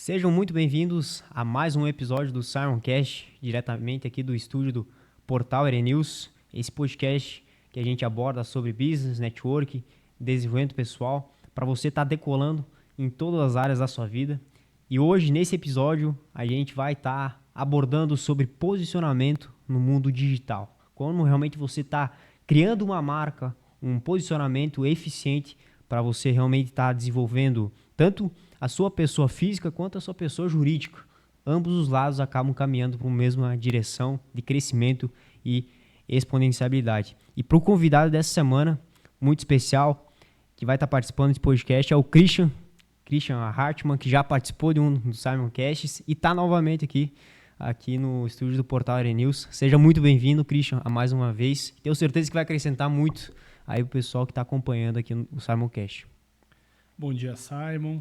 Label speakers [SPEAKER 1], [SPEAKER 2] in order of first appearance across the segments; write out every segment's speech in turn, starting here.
[SPEAKER 1] Sejam muito bem-vindos a mais um episódio do Simoncast, diretamente aqui do estúdio do Portal Erenews, esse podcast que a gente aborda sobre business, network, desenvolvimento pessoal, para você estar decolando em todas as áreas da sua vida. E hoje, nesse episódio, a gente vai estar abordando sobre posicionamento no mundo digital. Como realmente você está criando uma marca, um posicionamento eficiente para você realmente estar desenvolvendo tanto a sua pessoa física quanto a sua pessoa jurídica. Ambos os lados acabam caminhando para a mesma direção de crescimento e exponencialidade. E para o convidado dessa semana, muito especial, que vai estar participando desse podcast, é o Christian Hartmann, que já participou de um dos Simoncasts e está novamente aqui no estúdio do Portal Erenews. Seja muito bem-vindo, Christian, a mais uma vez. Tenho certeza que vai acrescentar muito aí o pessoal que está acompanhando aqui no Simoncast.
[SPEAKER 2] Bom dia, Simon.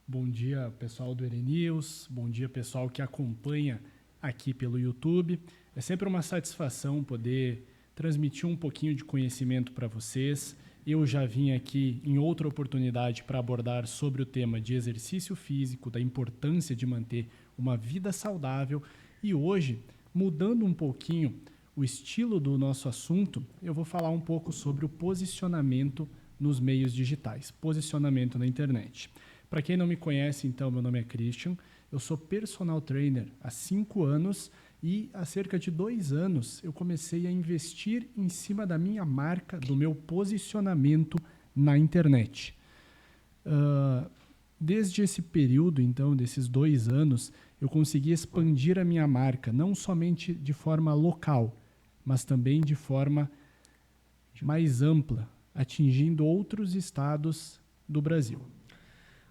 [SPEAKER 2] Bom dia, pessoal do Erenews. Bom dia, pessoal que acompanha aqui pelo YouTube. É sempre uma satisfação poder transmitir um pouquinho de conhecimento para vocês. Eu já vim aqui em outra oportunidade para abordar sobre o tema de exercício físico, da importância de manter uma vida saudável. E hoje, mudando um pouquinho o estilo do nosso assunto, eu vou falar um pouco sobre o posicionamento nos meios digitais, posicionamento na internet. Para quem não me conhece, então, meu nome é Christian, eu sou personal trainer há 5 anos e há cerca de 2 anos eu comecei a investir em cima da minha marca, do meu posicionamento na internet. Desde esse período, então, desses 2 anos, eu consegui expandir a minha marca, não somente de forma local, mas também de forma mais ampla, atingindo outros estados do Brasil.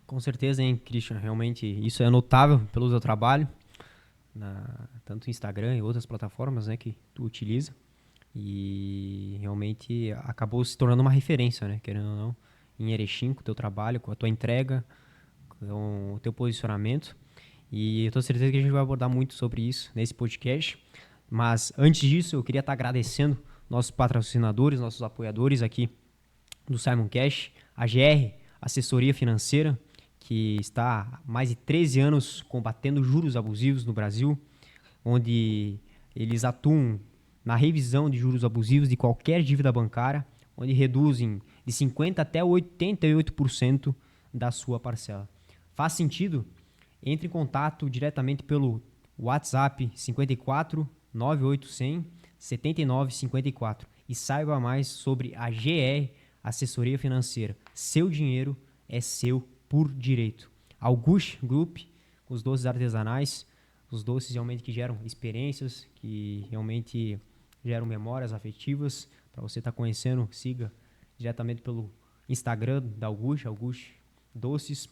[SPEAKER 1] Com certeza, hein, Christian? Realmente isso é notável pelo seu trabalho, tanto no Instagram e outras plataformas, né, que tu utiliza. E realmente acabou se tornando uma referência, né, querendo ou não, em Erechim, com o teu trabalho, com a tua entrega, com o teu posicionamento. E eu tenho certeza que a gente vai abordar muito sobre isso nesse podcast. Mas antes disso, eu queria estar agradecendo nossos patrocinadores, nossos apoiadores aqui do Simoncast, a GR, Assessoria Financeira, que está há mais de 13 anos combatendo juros abusivos no Brasil, onde eles atuam na revisão de juros abusivos de qualquer dívida bancária, onde reduzem de 50% até 88% da sua parcela. Faz sentido? Entre em contato diretamente pelo WhatsApp 54 9800 7954 e saiba mais sobre a GR Assessoria Financeira. Seu dinheiro é seu por direito. Auguste Group, os doces artesanais, os doces realmente que geram experiências, que realmente geram memórias afetivas. Para você estar conhecendo, siga diretamente pelo Instagram da Auguste Doces.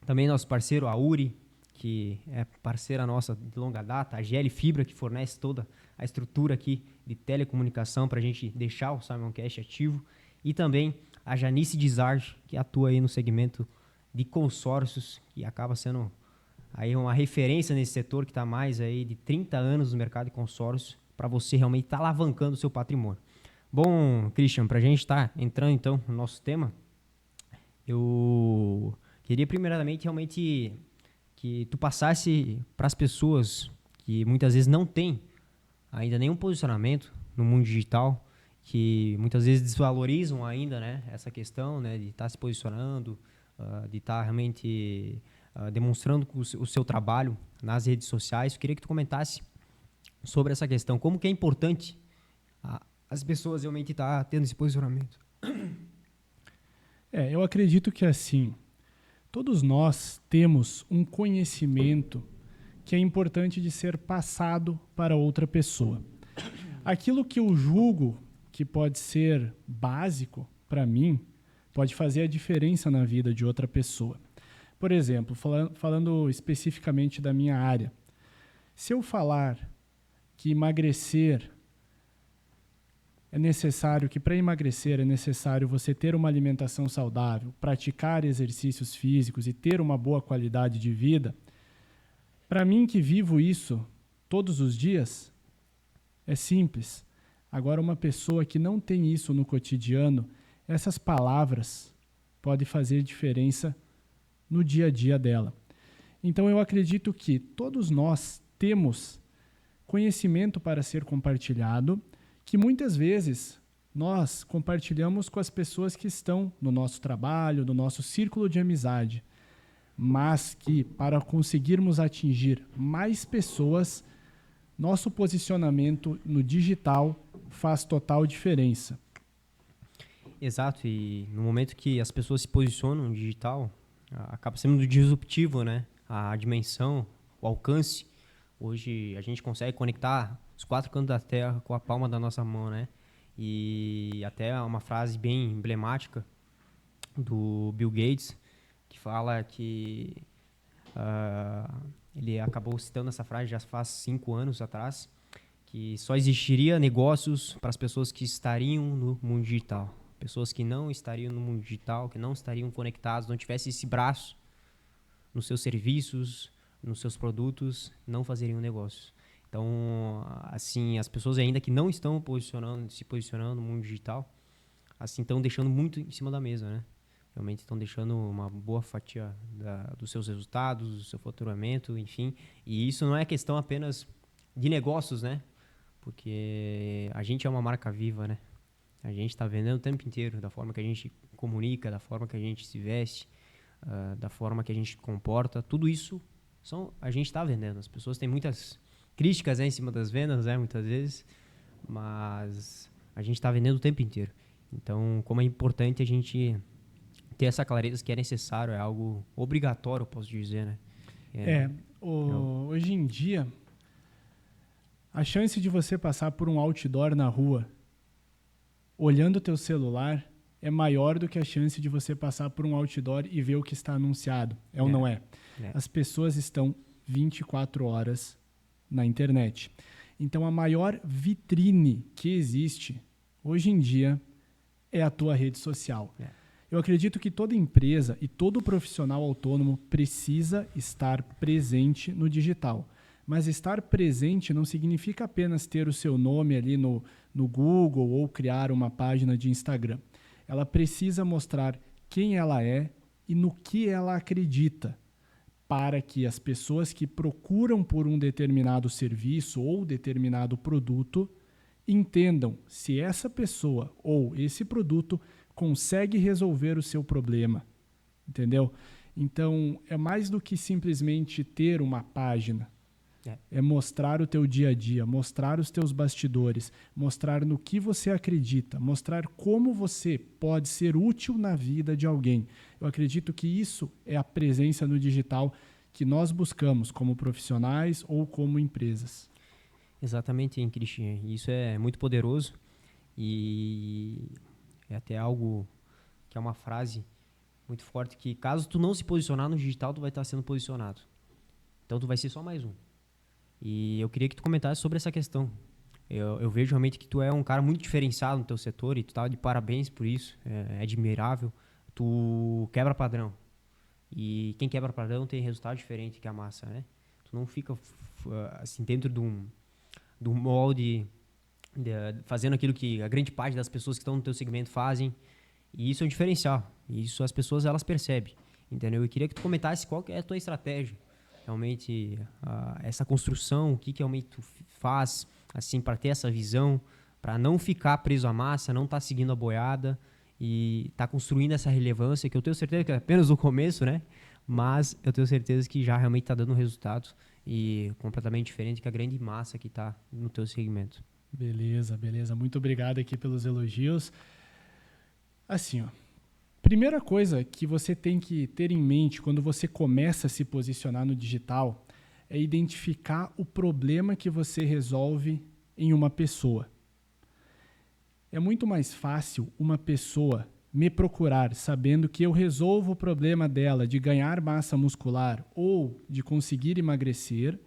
[SPEAKER 1] Também nosso parceiro, a Uri, que é parceira nossa de longa data, a GL Fibra, que fornece toda a estrutura aqui de telecomunicação para a gente deixar o Simoncast ativo. E também a Janice Dizarge, que atua aí no segmento de consórcios, que acaba sendo aí uma referência nesse setor, que está mais aí de 30 anos no mercado de consórcios, para você realmente estar alavancando o seu patrimônio. Bom, Christian, para a gente estar entrando então no nosso tema, eu queria primeiramente realmente que tu passasse para as pessoas que muitas vezes não têm ainda nenhum posicionamento no mundo digital, que muitas vezes desvalorizam ainda, né, essa questão, né, de estar se posicionando, de estar realmente demonstrando o seu trabalho nas redes sociais. Eu queria que tu comentasse sobre essa questão, como que é importante as pessoas realmente estar tendo esse posicionamento.
[SPEAKER 2] Eu acredito que assim, todos nós temos um conhecimento que é importante de ser passado para outra pessoa. Aquilo que eu julgo que pode ser básico para mim, pode fazer a diferença na vida de outra pessoa. Por exemplo, falando especificamente da minha área, se eu falar que emagrecer é necessário, que para emagrecer é necessário você ter uma alimentação saudável, praticar exercícios físicos e ter uma boa qualidade de vida, para mim que vivo isso todos os dias, é simples. Agora, uma pessoa que não tem isso no cotidiano, essas palavras podem fazer diferença no dia a dia dela. Então, eu acredito que todos nós temos conhecimento para ser compartilhado, que muitas vezes nós compartilhamos com as pessoas que estão no nosso trabalho, no nosso círculo de amizade, mas que para conseguirmos atingir mais pessoas, nosso posicionamento no digital faz total diferença.
[SPEAKER 1] Exato, e no momento que as pessoas se posicionam no digital, acaba sendo disruptivo, né? A dimensão, o alcance. Hoje a gente consegue conectar os 4 cantos da Terra com a palma da nossa mão, né? E até uma frase bem emblemática do Bill Gates, que fala que ele acabou citando essa frase já faz 5 anos atrás, que só existiria negócios para as pessoas que estariam no mundo digital. Pessoas que não estariam no mundo digital, que não estariam conectadas, não tivessem esse braço nos seus serviços, nos seus produtos, não fazeriam negócios. Então, assim, as pessoas ainda que não estão se posicionando no mundo digital, assim, estão deixando muito em cima da mesa, né? Realmente estão deixando uma boa fatia dos seus resultados, do seu faturamento, enfim. E isso não é questão apenas de negócios, né? Porque a gente é uma marca viva, né? A gente está vendendo o tempo inteiro, da forma que a gente comunica, da forma que a gente se veste, da forma que a gente comporta. Tudo isso a gente está vendendo. As pessoas têm muitas críticas, né, em cima das vendas, né, muitas vezes, mas a gente está vendendo o tempo inteiro. Então, como é importante a gente ter essa clareza que é necessário, é algo obrigatório, eu posso dizer, né?
[SPEAKER 2] Hoje em dia, a chance de você passar por um outdoor na rua olhando o teu celular é maior do que a chance de você passar por um outdoor e ver o que está anunciado. Ou não é? As pessoas estão 24 horas na internet. Então, a maior vitrine que existe hoje em dia é a tua rede social. Eu acredito que toda empresa e todo profissional autônomo precisa estar presente no digital. Mas estar presente não significa apenas ter o seu nome ali no Google ou criar uma página de Instagram. Ela precisa mostrar quem ela é e no que ela acredita, para que as pessoas que procuram por um determinado serviço ou determinado produto entendam se essa pessoa ou esse produto consegue resolver o seu problema. Entendeu? Então, é mais do que simplesmente ter uma página. É mostrar o teu dia a dia, mostrar os teus bastidores, mostrar no que você acredita, mostrar como você pode ser útil na vida de alguém. Eu acredito que isso é a presença no digital que nós buscamos como profissionais ou como empresas.
[SPEAKER 1] Exatamente, Cristian. Isso é muito poderoso e é até algo que é uma frase muito forte que caso tu não se posicionar no digital, tu vai estar sendo posicionado. Então tu vai ser só mais um. E eu queria que tu comentasse sobre essa questão. Eu vejo realmente que tu é um cara muito diferenciado no teu setor e tu tá de parabéns por isso. É admirável. Tu quebra padrão. E quem quebra padrão tem resultado diferente que a massa, né? Tu não fica assim dentro de um molde fazendo aquilo que a grande parte das pessoas que estão no teu segmento fazem. E isso é um diferencial. E isso as pessoas elas percebem. Entendeu? Eu queria que tu comentasse qual que é a tua estratégia. Realmente, essa construção, o que realmente tu faz, assim, para ter essa visão, para não ficar preso à massa, não estar seguindo a boiada e estar construindo essa relevância, que eu tenho certeza que é apenas o começo, né? Mas eu tenho certeza que já realmente está dando resultado e completamente diferente que a grande massa que está no teu segmento.
[SPEAKER 2] Beleza. Muito obrigado aqui pelos elogios. Assim, ó. Primeira coisa que você tem que ter em mente quando você começa a se posicionar no digital é identificar o problema que você resolve em uma pessoa. É muito mais fácil uma pessoa me procurar sabendo que eu resolvo o problema dela de ganhar massa muscular ou de conseguir emagrecer,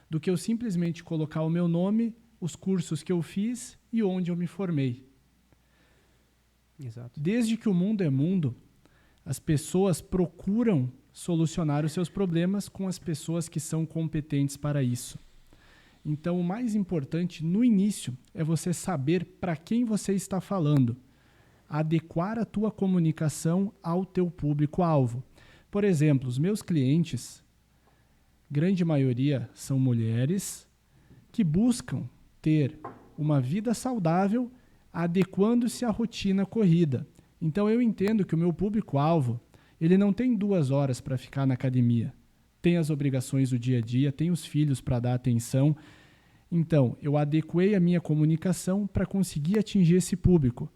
[SPEAKER 2] do que eu simplesmente colocar o meu nome, os cursos que eu fiz e onde eu me formei.
[SPEAKER 1] Exato.
[SPEAKER 2] Desde que o mundo é mundo, as pessoas procuram solucionar os seus problemas com as pessoas que são competentes para isso. Então, o mais importante no início é você saber para quem você está falando, adequar a tua comunicação ao teu público-alvo. Por exemplo, os meus clientes, grande maioria são mulheres que buscam ter uma vida saudável adequando-se à rotina corrida. Então eu entendo que o meu público-alvo, ele não tem 2 horas para ficar na academia. Tem as obrigações do dia a dia, tem os filhos para dar atenção. Então, eu adequei a minha comunicação para conseguir atingir esse público.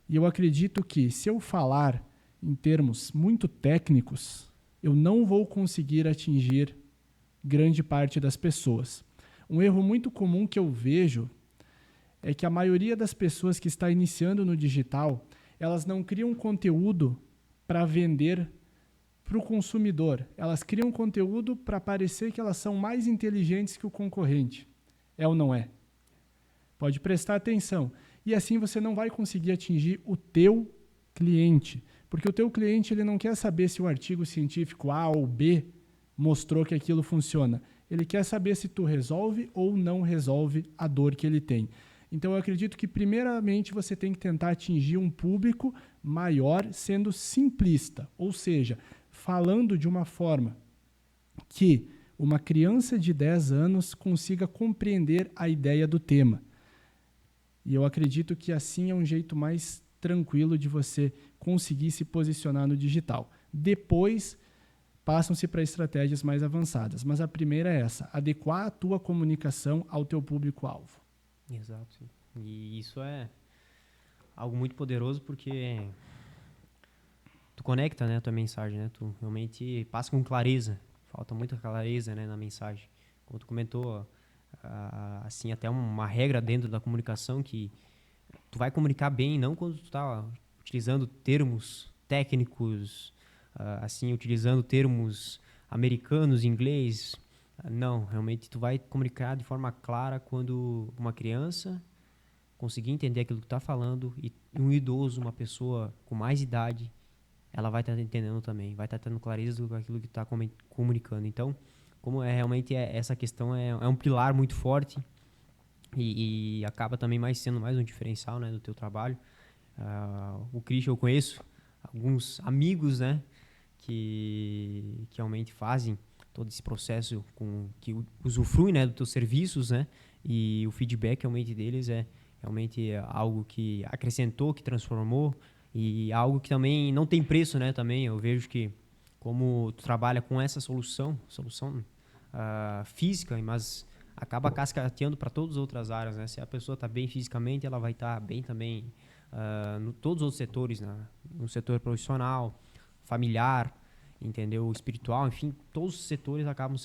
[SPEAKER 2] E eu acredito que, se eu falar em termos muito técnicos, eu não vou conseguir atingir grande parte das pessoas. Um erro muito comum que eu vejo é que a maioria das pessoas que está iniciando no digital, elas não criam conteúdo para vender para o consumidor. Elas criam conteúdo para parecer que elas são mais inteligentes que o concorrente. É ou não é? Pode prestar atenção. E assim você não vai conseguir atingir o teu cliente. Porque o teu cliente ele não quer saber se o artigo científico A ou B mostrou que aquilo funciona. Ele quer saber se tu resolve ou não resolve a dor que ele tem. Então eu acredito que primeiramente você tem que tentar atingir um público maior sendo simplista. Ou seja, falando de uma forma que uma criança de 10 anos consiga compreender a ideia do tema. E eu acredito que assim é um jeito mais tranquilo de você conseguir se posicionar no digital. Depois, passam-se para estratégias mais avançadas. Mas a primeira é essa, adequar a tua comunicação ao teu público-alvo.
[SPEAKER 1] Exato. E isso é algo muito poderoso porque tu conecta, né, a tua mensagem, né? Tu realmente passa com clareza. Falta muita clareza, né, na mensagem. Como tu comentou, assim, até uma regra dentro da comunicação que tu vai comunicar bem, não quando tu tá utilizando termos técnicos, assim, utilizando termos americanos, inglês. Não, realmente tu vai comunicar de forma clara quando uma criança conseguir entender aquilo que tu tá falando e um idoso, uma pessoa com mais idade, ela vai estar entendendo também, vai estar tendo clareza com aquilo que tu tá comunicando. Então, como realmente essa questão é um pilar muito forte e acaba também sendo mais um diferencial, né, do teu trabalho. O Christian eu conheço alguns amigos, né, que realmente fazem todo esse processo que usufruem, né, dos teus serviços, né, e o feedback realmente deles é realmente algo que acrescentou, que transformou e algo que também não tem preço, né, também eu vejo que como tu trabalha com essa solução física, mas acaba cascateando para todas as outras áreas, né, se a pessoa está bem fisicamente, ela vai estar bem também em todos os outros setores, né, no setor profissional, familiar, entendeu, espiritual, enfim, todos os setores acabam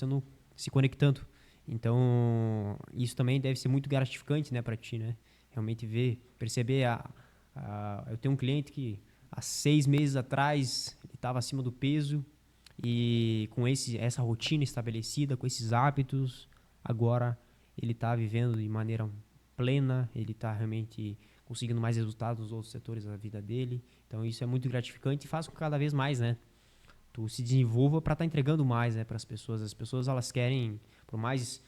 [SPEAKER 1] se conectando. Então, isso também deve ser muito gratificante, né, para ti, né? Realmente perceber eu tenho um cliente que há 6 meses atrás ele estava acima do peso e com essa rotina estabelecida, com esses hábitos, agora ele está vivendo de maneira plena, ele está realmente conseguindo mais resultados nos outros setores da vida dele. Então, isso é muito gratificante e faz com que cada vez mais, né, tu se desenvolva para estar entregando mais, né, para as pessoas. As pessoas, elas querem, por mais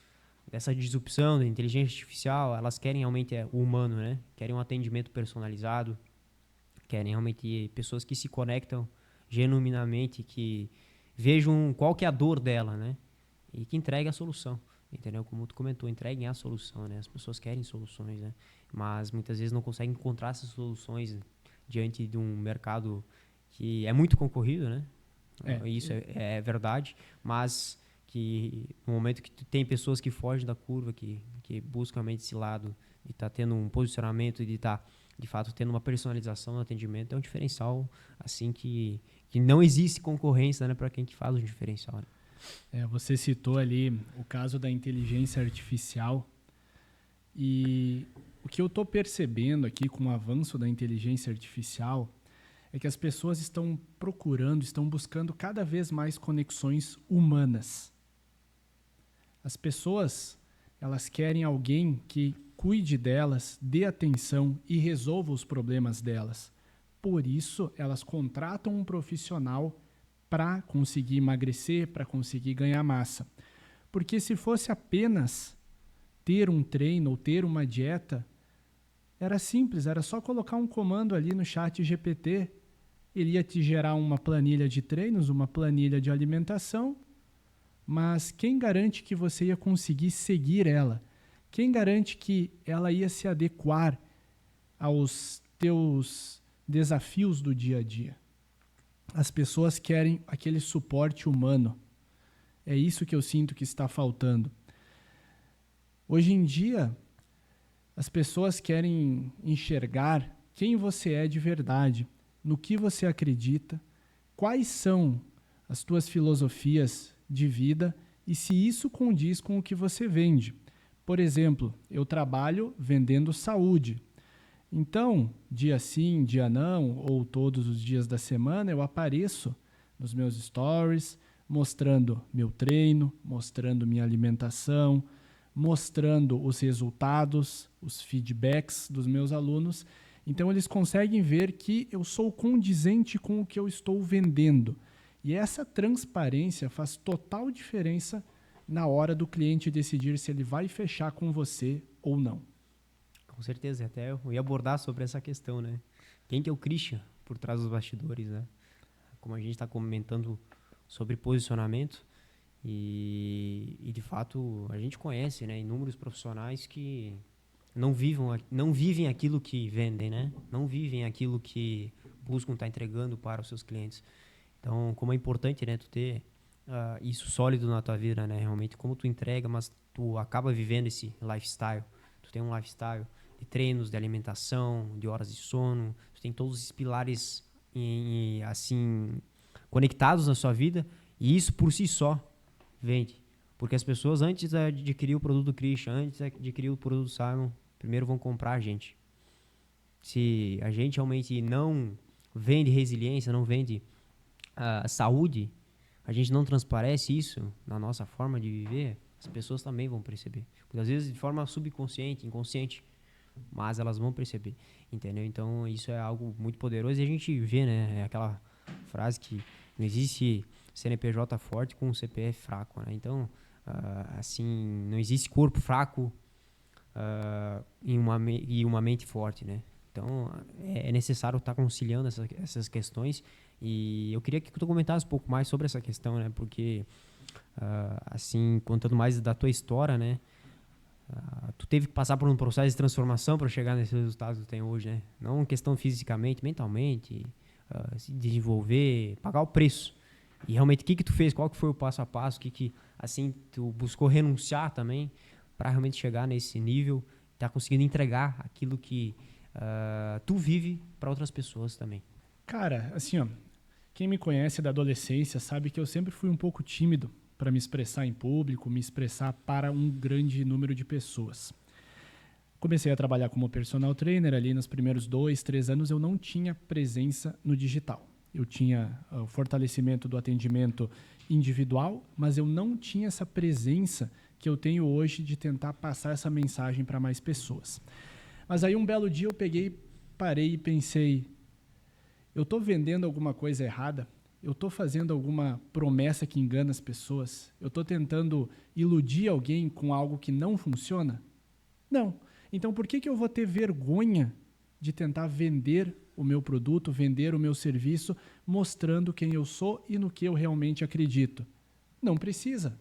[SPEAKER 1] dessa disrupção da inteligência artificial, elas querem realmente o humano, né? Querem um atendimento personalizado, querem realmente pessoas que se conectam genuinamente, que vejam qual que é a dor dela, né? E que entreguem a solução, entendeu? Como tu comentou, entreguem a solução, né? As pessoas querem soluções, né? Mas muitas vezes não conseguem encontrar essas soluções diante de um mercado que é muito concorrido, né? Isso é verdade, mas que no momento que tu tem pessoas que fogem da curva, que buscam realmente esse lado de estar tendo um posicionamento e de estar, de fato, tendo uma personalização no atendimento, é um diferencial, assim, que não existe concorrência, né, para quem que faz o diferencial. Né?
[SPEAKER 2] Você citou ali o caso da inteligência artificial e o que eu estou percebendo aqui com o avanço da inteligência artificial é que as pessoas estão buscando cada vez mais conexões humanas. As pessoas, elas querem alguém que cuide delas, dê atenção e resolva os problemas delas. Por isso, elas contratam um profissional para conseguir emagrecer, para conseguir ganhar massa. Porque se fosse apenas ter um treino ou ter uma dieta, era simples, era só colocar um comando ali no chat GPT, ele ia te gerar uma planilha de treinos, uma planilha de alimentação, mas quem garante que você ia conseguir seguir ela? Quem garante que ela ia se adequar aos teus desafios do dia a dia? As pessoas querem aquele suporte humano. É isso que eu sinto que está faltando. Hoje em dia, as pessoas querem enxergar quem você é de verdade, no que você acredita, quais são as tuas filosofias de vida e se isso condiz com o que você vende. Por exemplo, eu trabalho vendendo saúde. Então, dia sim, dia não, ou todos os dias da semana, eu apareço nos meus stories, mostrando meu treino, mostrando minha alimentação, mostrando os resultados, os feedbacks dos meus alunos. Então, eles conseguem ver que eu sou condizente com o que eu estou vendendo. E essa transparência faz total diferença na hora do cliente decidir se ele vai fechar com você ou não.
[SPEAKER 1] Com certeza, até eu ia abordar sobre essa questão, né? Quem que é o Christian por trás dos bastidores, né? Como a gente está comentando sobre posicionamento e de fato a gente conhece, né, inúmeros profissionais que não vivem aquilo que vendem, né? Não vivem aquilo que buscam estar entregando para os seus clientes. Então, como é importante, né, tu ter isso sólido na tua vida, né? Realmente como tu entrega, mas tu acaba vivendo esse lifestyle. Tu tem um lifestyle de treinos, de alimentação, de horas de sono. Tu tem todos esses pilares assim conectados na sua vida e isso por si só vende. Porque as pessoas antes de adquirir o produto do Christian, antes de adquirir o produto do Simon, primeiro vão comprar a gente. Se a gente realmente não vende resiliência, não vende saúde, a gente não transparece isso na nossa forma de viver, as pessoas também vão perceber. Porque às vezes de forma subconsciente, inconsciente, mas elas vão perceber, entendeu? Então isso é algo muito poderoso e a gente vê, né? É aquela frase que não existe CNPJ forte com CPF fraco, né? Então, assim, não existe corpo fraco e uma mente forte, né? Então, é necessário estar conciliando essas questões e eu queria que tu comentasse um pouco mais sobre essa questão, né? Porque, assim, contando mais da tua história, né? Tu teve que passar por um processo de transformação para chegar nesses resultados que tu tem hoje, né? Não questão fisicamente, mentalmente, se desenvolver, pagar o preço. E realmente, o que tu fez? Qual que foi o passo a passo? O que assim, tu buscou renunciar também para realmente chegar nesse nível, tá conseguindo entregar aquilo que tu vive para outras pessoas também?
[SPEAKER 2] Cara, assim, ó, quem me conhece da adolescência sabe que eu sempre fui um pouco tímido para me expressar em público, me expressar para um grande número de pessoas. Comecei a trabalhar como personal trainer ali nos primeiros 2, 3 anos, eu não tinha presença no digital. Eu tinha o fortalecimento do atendimento individual, mas eu não tinha essa presença que eu tenho hoje de tentar passar essa mensagem para mais pessoas. Mas aí um belo dia eu parei e pensei, eu estou vendendo alguma coisa errada? Eu estou fazendo alguma promessa que engana as pessoas? Eu estou tentando iludir alguém com algo que não funciona? Não. Então por que eu vou ter vergonha de tentar vender o meu produto, vender o meu serviço, mostrando quem eu sou e no que eu realmente acredito? Não precisa.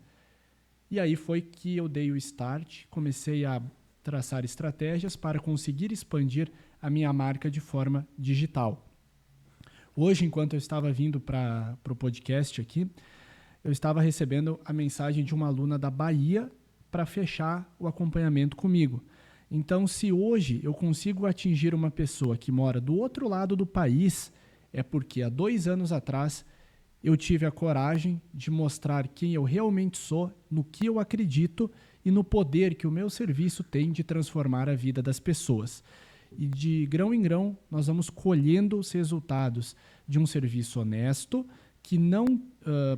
[SPEAKER 2] E aí foi que eu dei o start, comecei a traçar estratégias para conseguir expandir a minha marca de forma digital. Hoje, enquanto eu estava vindo para o podcast aqui, eu estava recebendo a mensagem de uma aluna da Bahia para fechar o acompanhamento comigo. Então, se hoje eu consigo atingir uma pessoa que mora do outro lado do país, é porque há 2 anos atrás eu tive a coragem de mostrar quem eu realmente sou, no que eu acredito e no poder que o meu serviço tem de transformar a vida das pessoas. E de grão em grão, nós vamos colhendo os resultados de um serviço honesto, que não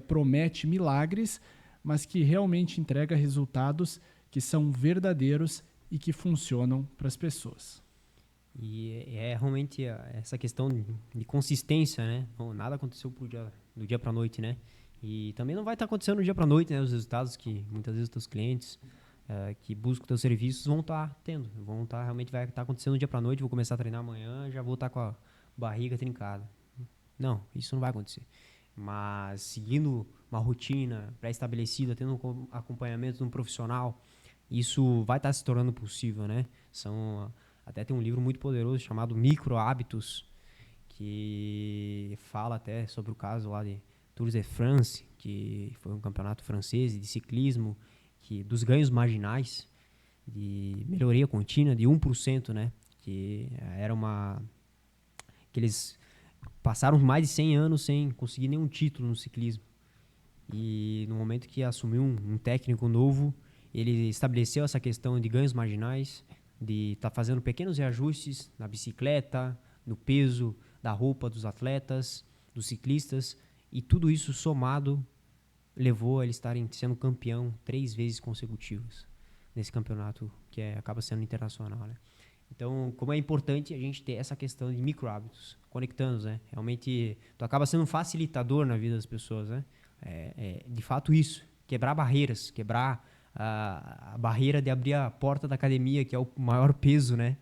[SPEAKER 2] promete milagres, mas que realmente entrega resultados que são verdadeiros e que funcionam para as pessoas.
[SPEAKER 1] E é realmente essa questão de consistência, né? Nada aconteceu do dia para a noite, né? E também não vai estar acontecendo do dia para a noite, né? Os resultados que muitas vezes os teus clientes que buscam teus serviços vão estar tendo. Realmente vai estar acontecendo do dia para a noite, vou começar a treinar amanhã, já vou estar com a barriga trincada. Não, isso não vai acontecer. Mas seguindo uma rotina pré-estabelecida, tendo um acompanhamento de um profissional, isso vai estar se tornando possível, né? Até tem um livro muito poderoso chamado Micro Hábitos, que fala até sobre o caso lá de Tour de France, que foi um campeonato francês de ciclismo, dos ganhos marginais, de melhoria contínua de 1%, né? Que eles passaram mais de 100 anos sem conseguir nenhum título no ciclismo. E no momento que assumiu um técnico novo, ele estabeleceu essa questão de ganhos marginais, de estar fazendo pequenos reajustes na bicicleta, no peso da roupa dos atletas, dos ciclistas, e tudo isso somado levou a eles estarem sendo campeão 3 vezes consecutivas nesse campeonato que acaba sendo internacional, né? Então, como é importante a gente ter essa questão de micro hábitos, conectando, né? Realmente, tu acaba sendo um facilitador na vida das pessoas, né? De fato isso, quebrar barreiras, quebrar a barreira de abrir a porta da academia, que é o maior peso, né?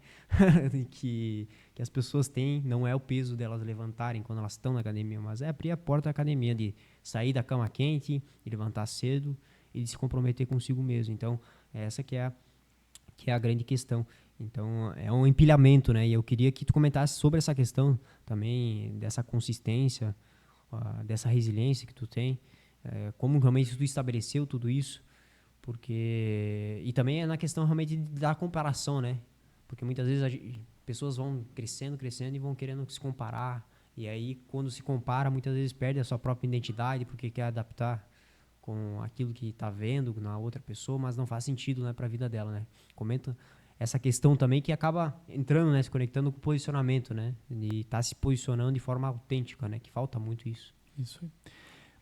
[SPEAKER 1] que as pessoas têm, não é o peso delas levantarem quando elas estão na academia, mas é abrir a porta da academia, de sair da cama quente, de levantar cedo e de se comprometer consigo mesmo. Então, essa que é a grande questão. Então, é um empilhamento, né? E eu queria que tu comentasse sobre essa questão também, dessa consistência, dessa resiliência que tu tem, como realmente tu estabeleceu tudo isso, porque... E também é na questão realmente da comparação, né? Porque muitas vezes pessoas vão crescendo e vão querendo se comparar, e aí quando se compara, muitas vezes perde a sua própria identidade, porque quer adaptar com aquilo que está vendo na outra pessoa, mas não faz sentido, né, para a vida dela, né? Comenta essa questão também que acaba entrando, né, se conectando com o posicionamento, né, de estar se posicionando de forma autêntica, né, que falta muito isso.
[SPEAKER 2] Isso aí.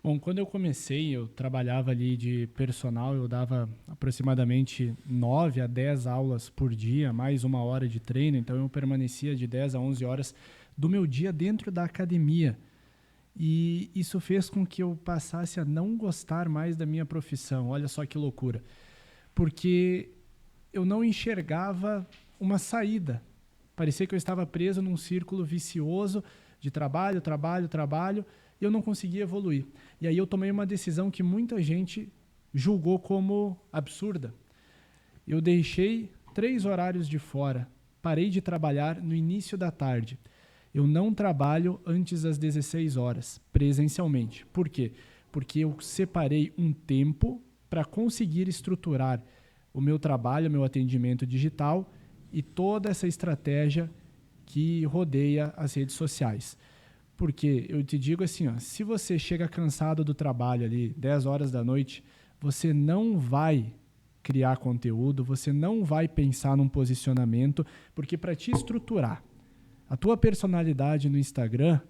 [SPEAKER 2] Bom, quando eu comecei, eu trabalhava ali de personal, eu dava aproximadamente 9 a 10 aulas por dia, mais 1 hora de treino, então eu permanecia de 10 a 11 horas do meu dia dentro da academia. E isso fez com que eu passasse a não gostar mais da minha profissão. Olha só que loucura. Porque eu não enxergava uma saída. Parecia que eu estava preso num círculo vicioso de trabalho, e eu não conseguia evoluir. E aí eu tomei uma decisão que muita gente julgou como absurda. Eu deixei 3 horários de fora, parei de trabalhar no início da tarde. Eu não trabalho antes das 16 horas, presencialmente. Por quê? Porque eu separei um tempo para conseguir estruturar o meu trabalho, o meu atendimento digital e toda essa estratégia que rodeia as redes sociais. Porque eu te digo assim, ó, se você chega cansado do trabalho ali, 10 horas da noite, você não vai criar conteúdo, você não vai pensar num posicionamento, porque para te estruturar a tua personalidade no Instagram,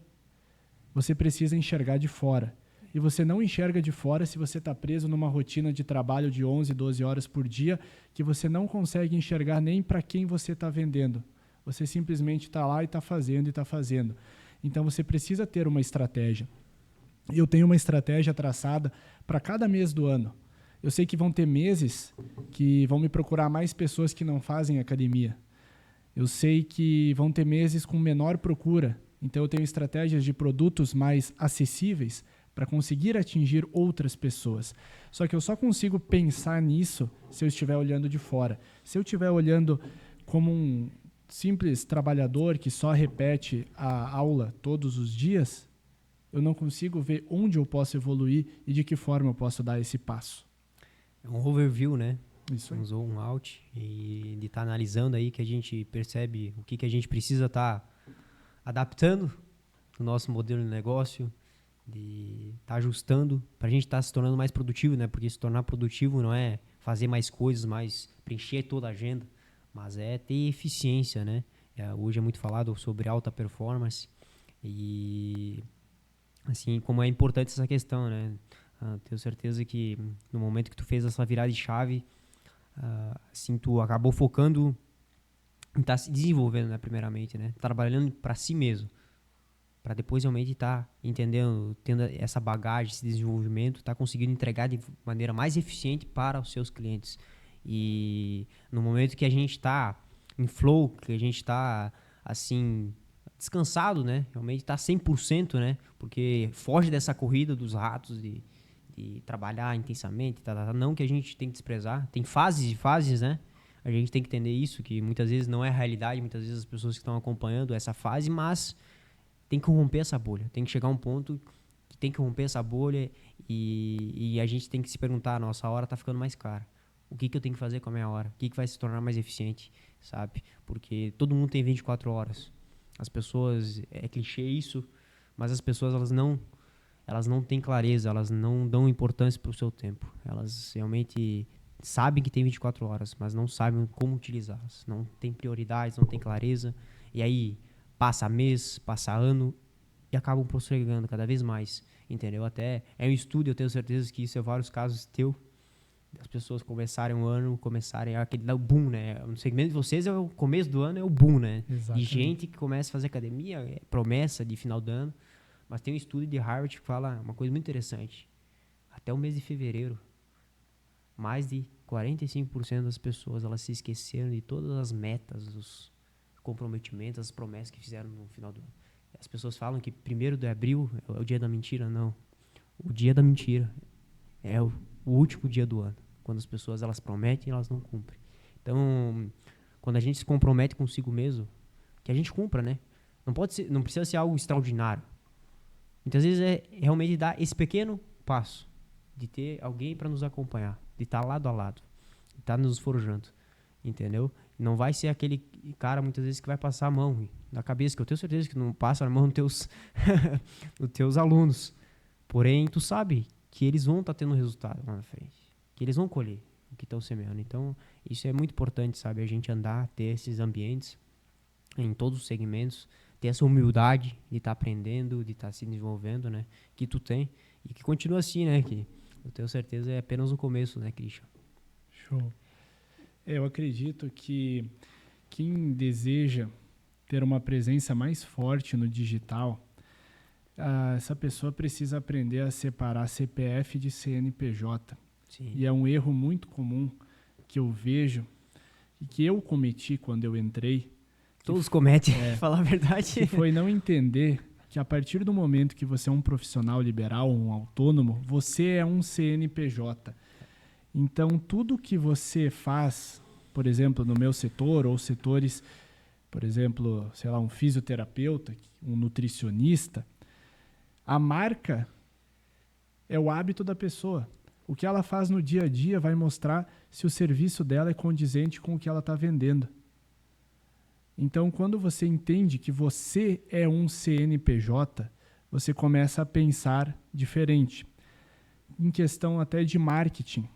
[SPEAKER 2] você precisa enxergar de fora. E você não enxerga de fora se você está preso numa rotina de trabalho de 11, 12 horas por dia, que você não consegue enxergar nem para quem você está vendendo. Você simplesmente está lá e está fazendo. Então você precisa ter uma estratégia. Eu tenho uma estratégia traçada para cada mês do ano. Eu sei que vão ter meses que vão me procurar mais pessoas que não fazem academia. Eu sei que vão ter meses com menor procura. Então eu tenho estratégias de produtos mais acessíveis para conseguir atingir outras pessoas. Só que eu só consigo pensar nisso se eu estiver olhando de fora. Se eu estiver olhando como um simples trabalhador que só repete a aula todos os dias, eu não consigo ver onde eu posso evoluir e de que forma eu posso dar esse passo.
[SPEAKER 1] É um overview, né?
[SPEAKER 2] Isso aí.
[SPEAKER 1] Usou um out e de estar analisando aí que a gente percebe o que a gente precisa estar adaptando no nosso modelo de negócio, de estar ajustando para a gente estar se tornando mais produtivo, né? Porque se tornar produtivo não é fazer mais coisas, mais preencher toda a agenda, mas é ter eficiência, né? Hoje é muito falado sobre alta performance e assim como é importante essa questão, né? Tenho certeza que no momento que tu fez essa virada de chave, assim tu acabou focando em estar se desenvolvendo, né? Primeiramente, né? Trabalhando para si mesmo, para depois realmente estar entendendo, tendo essa bagagem, esse desenvolvimento, estar conseguindo entregar de maneira mais eficiente para os seus clientes. E no momento que a gente está em flow, que a gente está assim descansado, né? Realmente está 100%, né? Porque foge dessa corrida dos ratos de de trabalhar intensamente, não que a gente tem que desprezar. Tem fases e fases, né? A gente tem que entender isso, que muitas vezes não é a realidade, muitas vezes as pessoas que estão acompanhando essa fase, mas tem que romper essa bolha. Tem que chegar a um ponto que tem que romper essa bolha e a gente tem que se perguntar, nossa hora tá ficando mais cara. O que eu tenho que fazer com a minha hora? O que vai se tornar mais eficiente, sabe? Porque todo mundo tem 24 horas. As pessoas, é clichê isso, mas as pessoas elas não têm clareza, elas não dão importância para o seu tempo. Elas realmente sabem que tem 24 horas, mas não sabem como utilizá-las. Não tem prioridades, não tem clareza. E aí passa mês, passa ano e acabam postergando cada vez mais, entendeu? Até é um estudo, eu tenho certeza que isso é vários casos teu, as pessoas começarem o ano, começarem aquele boom, né? No segmento de vocês, é o começo do ano é o boom, né?
[SPEAKER 2] Exatamente.
[SPEAKER 1] De gente que começa a fazer academia, é promessa de final do ano. Mas tem um estudo de Harvard que fala uma coisa muito interessante. Até o mês de fevereiro, mais de 45% das pessoas elas se esqueceram de todas as metas, os comprometimentos, as promessas que fizeram no final do ano. As pessoas falam que 1º de abril é o dia da mentira. Não. O dia da mentira é o último dia do ano. Quando as pessoas elas prometem e elas não cumprem. Então, quando a gente se compromete consigo mesmo, que a gente cumpra, né? Não precisa ser algo extraordinário. Muitas vezes é realmente dar esse pequeno passo de ter alguém para nos acompanhar, de estar lado a lado, de estar nos forjando, entendeu? Não vai ser aquele cara muitas vezes que vai passar a mão na cabeça, que eu tenho certeza que não passa a mão nos teus, nos teus alunos. Porém, tu sabe que eles vão estar tendo resultado lá na frente, que eles vão colher o que estão semeando. Então, isso é muito importante, sabe? A gente andar, ter esses ambientes em todos os segmentos, ter essa humildade de estar aprendendo, de estar se desenvolvendo, né? Que tu tem e que continua assim, né? Que eu tenho certeza é apenas o começo, né, Christian?
[SPEAKER 2] Show. Eu acredito que quem deseja ter uma presença mais forte no digital, essa pessoa precisa aprender a separar CPF de CNPJ.
[SPEAKER 1] Sim.
[SPEAKER 2] E é um erro muito comum que eu vejo e que eu cometi quando eu entrei.
[SPEAKER 1] Todos cometem, falar a verdade.
[SPEAKER 2] Que foi não entender que a partir do momento que você é um profissional liberal, um autônomo, você é um CNPJ. Então, tudo que você faz, por exemplo, no meu setor ou setores, por exemplo, sei lá, um fisioterapeuta, um nutricionista, a marca é o hábito da pessoa. O que ela faz no dia a dia vai mostrar se o serviço dela é condizente com o que ela está vendendo. Então, quando você entende que você é um CNPJ, você começa a pensar diferente. Em questão até de marketing.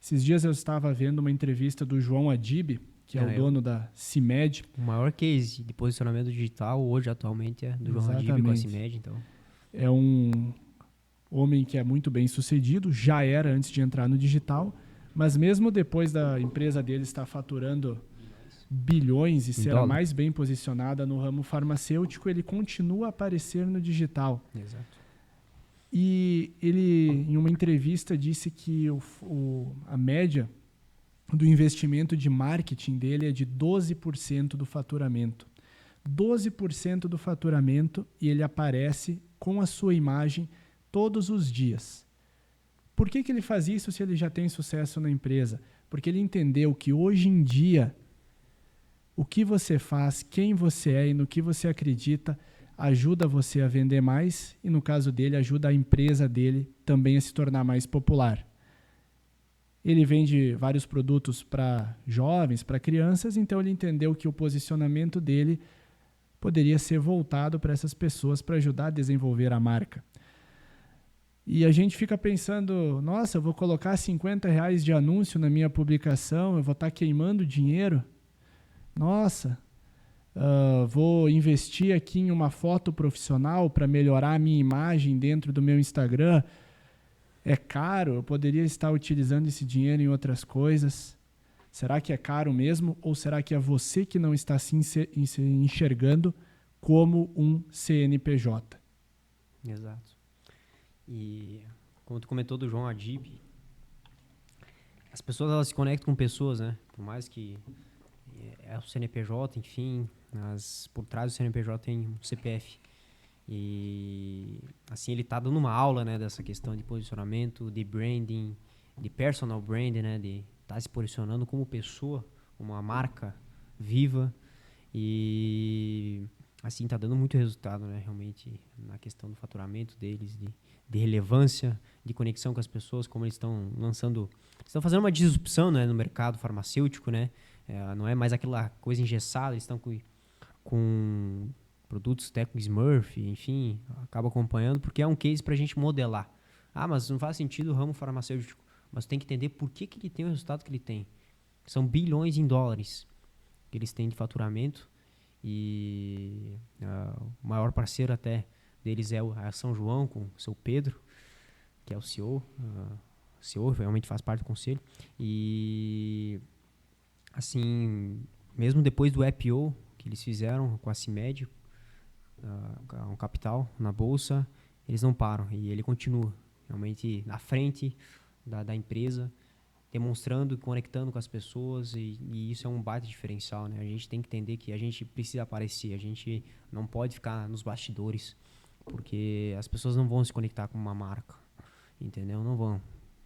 [SPEAKER 2] Esses dias eu estava vendo uma entrevista do João Adib, que é o dono da CIMED.
[SPEAKER 1] O maior case de posicionamento digital hoje, atualmente, é do João Adib com a CIMED. Então.
[SPEAKER 2] É um homem que é muito bem sucedido, já era antes de entrar no digital, mas mesmo depois da empresa dele estar faturando bilhões e ser a mais bem posicionada no ramo farmacêutico, ele continua a aparecer no digital.
[SPEAKER 1] Exato.
[SPEAKER 2] E ele, em uma entrevista, disse que a média do investimento de marketing dele é de 12% do faturamento. 12% do faturamento e ele aparece com a sua imagem todos os dias. Por que ele faz isso se ele já tem sucesso na empresa? Porque ele entendeu que hoje em dia o que você faz, quem você é e no que você acredita ajuda você a vender mais e, no caso dele, ajuda a empresa dele também a se tornar mais popular. Ele vende vários produtos para jovens, para crianças, então ele entendeu que o posicionamento dele poderia ser voltado para essas pessoas para ajudar a desenvolver a marca. E a gente fica pensando, nossa, eu vou colocar R$50 de anúncio na minha publicação, eu vou estar queimando dinheiro. Nossa, vou investir aqui em uma foto profissional para melhorar a minha imagem dentro do meu Instagram. É caro, eu poderia estar utilizando esse dinheiro em outras coisas. Será que é caro mesmo? Ou será que é você que não está se enxergando como um CNPJ?
[SPEAKER 1] Exato. E como tu comentou do João Adib, as pessoas elas se conectam com pessoas, né? Por mais que é o CNPJ, enfim, mas por trás do CNPJ tem um CPF. E assim ele está dando uma aula, né, dessa questão de posicionamento, de branding, de personal branding, né, de estar se posicionando como pessoa, como uma marca viva. E assim tá dando muito resultado, né, realmente na questão do faturamento deles, de relevância, de conexão com as pessoas, como eles estão lançando, estão fazendo uma disrupção, né, no mercado farmacêutico, né? Não é mais aquela coisa engessada, eles estão com produtos técnicos Smurf, enfim, acaba acompanhando porque é um case para a gente modelar. Ah, mas não faz sentido o ramo farmacêutico, mas tem que entender por que ele tem o resultado que ele tem. São bilhões em dólares que eles têm de faturamento e o maior parceiro até deles é a São João, com o seu Pedro, que é o CEO. O CEO realmente faz parte do conselho. E, assim, mesmo depois do IPO que eles fizeram com a CIMED, um capital na bolsa, eles não param e ele continua realmente na frente da empresa, demonstrando, conectando com as pessoas e isso é um baita diferencial, né? A gente tem que entender que a gente precisa aparecer, a gente não pode ficar nos bastidores, porque as pessoas não vão se conectar com uma marca, entendeu? Não vão.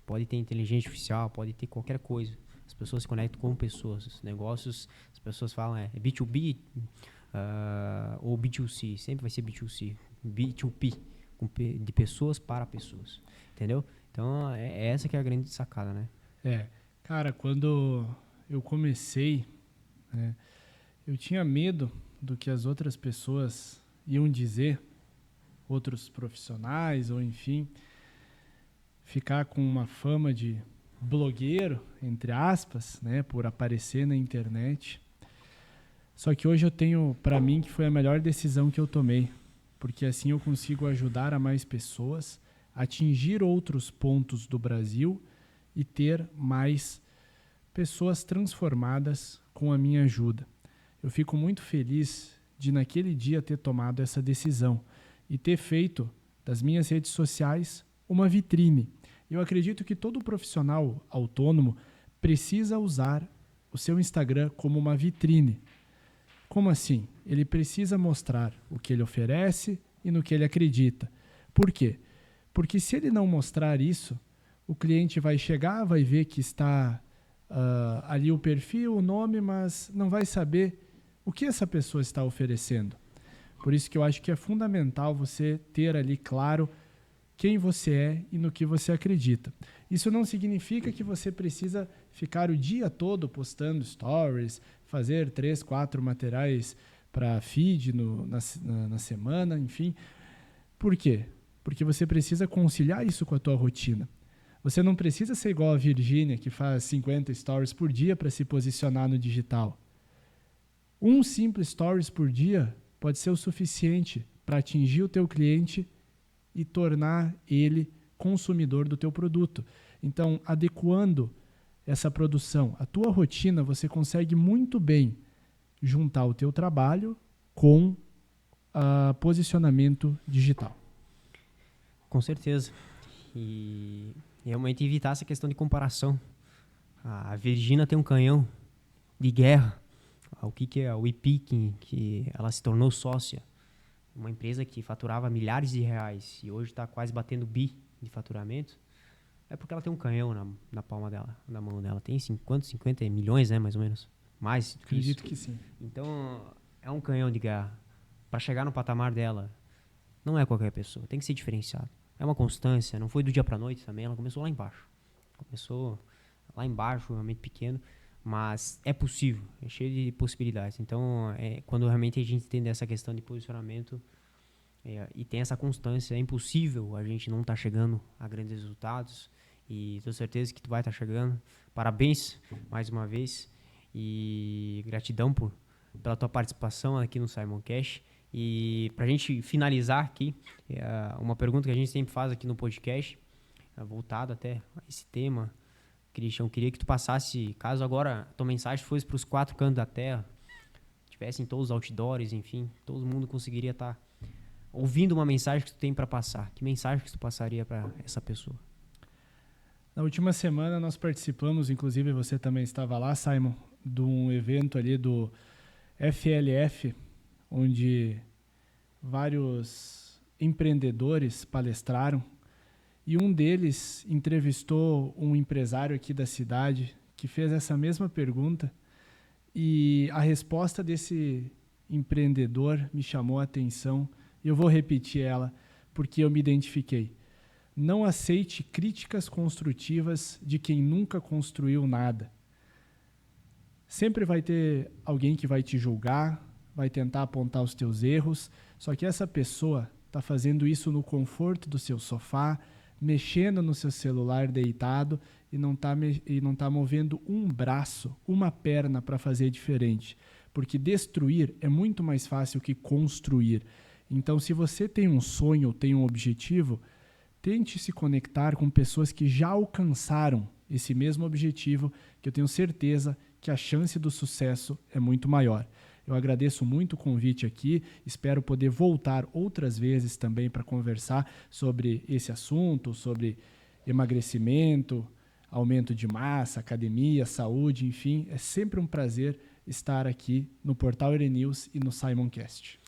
[SPEAKER 1] Pode ter inteligência artificial, pode ter qualquer coisa. As pessoas se conectam com pessoas. Os negócios, as pessoas falam é B2B ou B2C. Sempre vai ser B2C. B2P, de pessoas para pessoas. Entendeu? Então, é essa que é a grande sacada, né?
[SPEAKER 2] Cara, quando eu comecei, né, eu tinha medo do que as outras pessoas iam dizer, outros profissionais, ou enfim, ficar com uma fama de blogueiro, entre aspas, né, por aparecer na internet. Só que hoje eu tenho para mim que foi a melhor decisão que eu tomei, porque assim eu consigo ajudar a mais pessoas, atingir outros pontos do Brasil e ter mais pessoas transformadas com a minha ajuda. Eu fico muito feliz de naquele dia ter tomado essa decisão e ter feito das minhas redes sociais uma vitrine. Eu acredito que todo profissional autônomo precisa usar o seu Instagram como uma vitrine. Como assim? Ele precisa mostrar o que ele oferece e no que ele acredita. Por quê? Porque se ele não mostrar isso, o cliente vai chegar, vai ver que está ali o perfil, o nome, mas não vai saber o que essa pessoa está oferecendo. Por isso que eu acho que é fundamental você ter ali claro quem você é e no que você acredita. Isso não significa que você precisa ficar o dia todo postando stories, fazer 3, 4 materiais para feed na semana, enfim. Por quê? Porque você precisa conciliar isso com a tua rotina. Você não precisa ser igual a Virgínia, que faz 50 stories por dia para se posicionar no digital. Um simples stories por dia pode ser o suficiente para atingir o teu cliente e tornar ele consumidor do teu produto. Então, adequando essa produção à tua rotina, você consegue muito bem juntar o teu trabalho com posicionamento digital.
[SPEAKER 1] Com certeza. E realmente evitar essa questão de comparação. A Virgínia tem um canhão de guerra. O que é a WePick, que ela se tornou sócia. Uma empresa que faturava milhares de reais e hoje está quase batendo bi de faturamento. É porque ela tem um canhão na palma dela, na mão dela. Tem 50 milhões, né, mais ou menos. Mais do que isso.
[SPEAKER 2] Acredito que sim.
[SPEAKER 1] Então, é um canhão de guerra. Para chegar no patamar dela, não é qualquer pessoa. Tem que ser diferenciado. É uma constância. Não foi do dia para noite também. Ela começou lá embaixo. Começou lá embaixo, realmente pequeno. Mas é possível. É cheio de possibilidades. Então, quando realmente a gente entende essa questão de posicionamento e tem essa constância, é impossível a gente não estar chegando a grandes resultados. E tenho certeza que tu vai estar chegando. Parabéns mais uma vez. E gratidão pela tua participação aqui no Simon Cash. E pra gente finalizar aqui, uma pergunta que a gente sempre faz aqui no podcast, voltado até a esse tema. Christian, eu queria que tu passasse, caso agora tua mensagem fosse para os 4 cantos da terra, tivessem todos os outdoors, enfim, todo mundo conseguiria estar ouvindo uma mensagem que tu tem para passar. Que mensagem que tu passaria para essa pessoa?
[SPEAKER 2] Na última semana nós participamos, inclusive você também estava lá, Simon, de um evento ali do FLF, onde vários empreendedores palestraram e um deles entrevistou um empresário aqui da cidade que fez essa mesma pergunta e a resposta desse empreendedor me chamou a atenção e eu vou repetir ela porque eu me identifiquei. Não aceite críticas construtivas de quem nunca construiu nada. Sempre vai ter alguém que vai te julgar, vai tentar apontar os teus erros, só que essa pessoa está fazendo isso no conforto do seu sofá, mexendo no seu celular deitado e não tá movendo um braço, uma perna para fazer diferente. Porque destruir é muito mais fácil que construir. Então, se você tem um sonho ou tem um objetivo, tente se conectar com pessoas que já alcançaram esse mesmo objetivo, que eu tenho certeza que a chance do sucesso é muito maior. Eu agradeço muito o convite aqui, espero poder voltar outras vezes também para conversar sobre esse assunto, sobre emagrecimento, aumento de massa, academia, saúde, enfim. É sempre um prazer estar aqui no Portal Erenews e no Simoncast.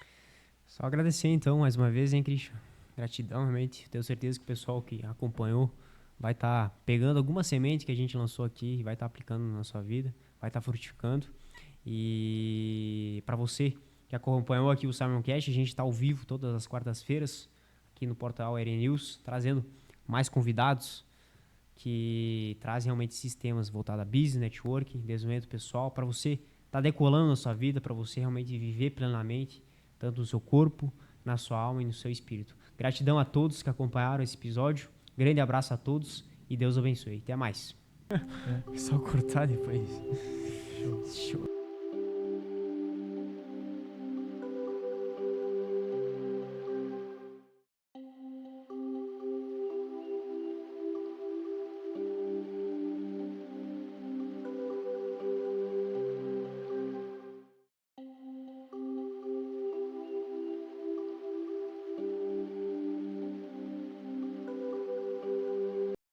[SPEAKER 1] Só agradecer então mais uma vez, hein, Christian? Gratidão, realmente. Tenho certeza que o pessoal que acompanhou vai estar pegando alguma semente que a gente lançou aqui e vai estar aplicando na sua vida, vai estar frutificando. E para você que acompanhou aqui o Simoncast, a gente está ao vivo todas as quartas-feiras aqui no Portal Erenews, trazendo mais convidados que trazem realmente sistemas voltados a business, networking, desenvolvimento pessoal, para você estar decolando na sua vida, para você realmente viver plenamente, tanto no seu corpo, na sua alma e no seu espírito. Gratidão a todos que acompanharam esse episódio, grande abraço a todos e Deus abençoe. Até mais. Só cortar depois. Show.